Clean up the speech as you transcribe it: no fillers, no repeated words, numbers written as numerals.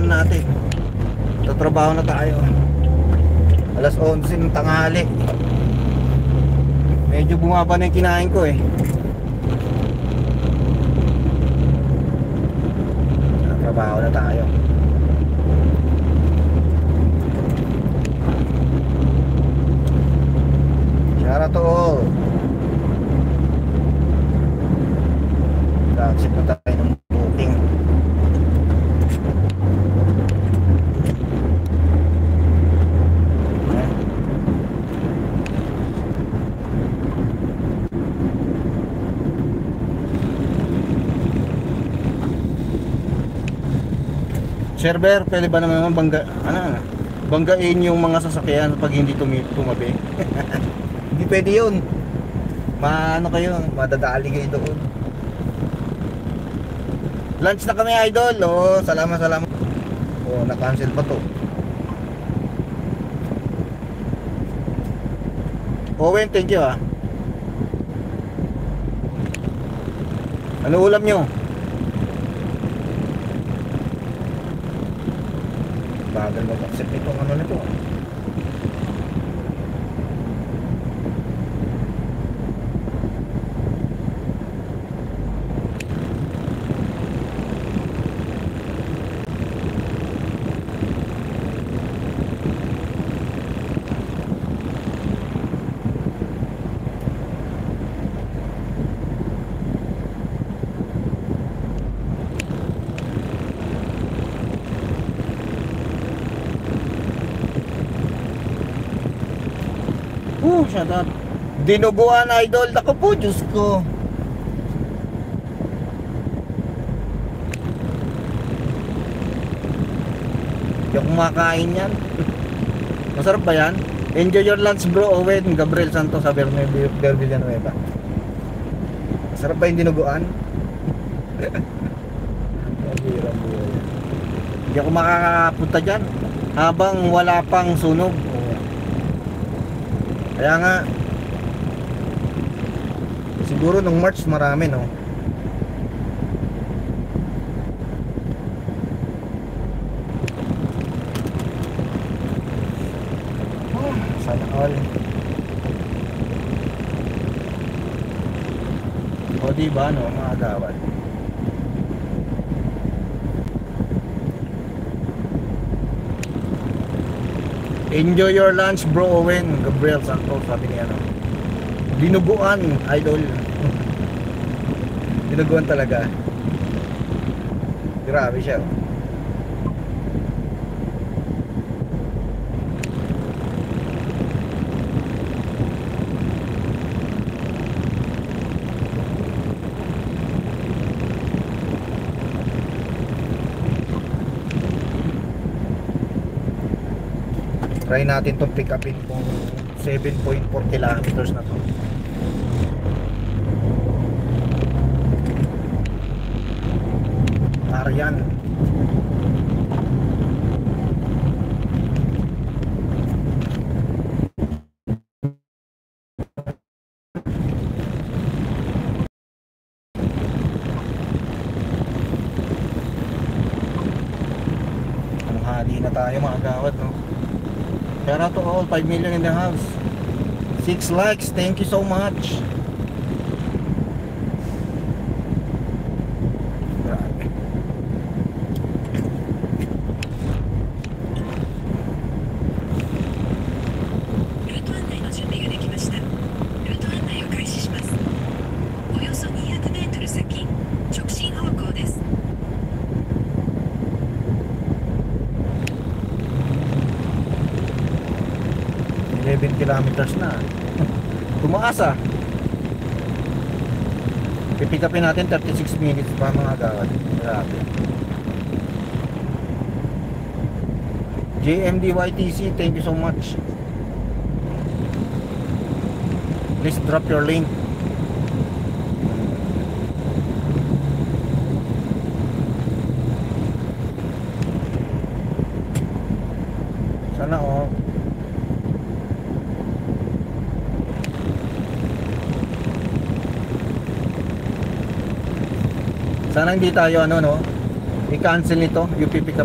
natin. Tatrabaho na tayo. Alas 11 ng tanghali. Medyo bumaba na yung kinain ko eh. Tatrabaho na tayo. Shout out to all. Accept na tayo ng booking. Server, pwede ba naman banggain yung mga sasakyan pag hindi tumabi? Hindi pwede yun. Kayo, madadali kayo doon. Lunch na kami, idol. Salamat. Na-cancel pa to. Owen, thank you ah. Ano ulam nyo? Bagal mag-accept itong ano nito. Shut up. Dinuguan, idol. Ako po, Diyos ko. Hindi ako kumakain yan. Masarap ba yan? Enjoy your lunch, bro. Owen, Gabriel Santos, Saber Villanueva. Masarap ba yung dinuguan? Hindi ako makakapunta dyan habang wala pang sunog. Kaya nga siguro nung March marami, no? Sana all. O diba, no, mga gawad. Enjoy your lunch, bro. Owen, Gabriel Santos, sabi niya, no? Dinuguan, idol. Dinuguan talaga. Grabe siya. Try natin itong pick upin kung 7.4 kilometers na to. Arian. Hali na tayo, mga gawad, no? Shout out to all, 5 million in the house. 6 likes, thank you so much. Grabe. Kilometers na. Tumaas ah. Pipick upin natin 36 minutes pa, mga gawad. Grabe. JMDYTC, thank you so much. Please drop your link. Sana oh. Sana hindi tayo i-cancel nito, yung pipick up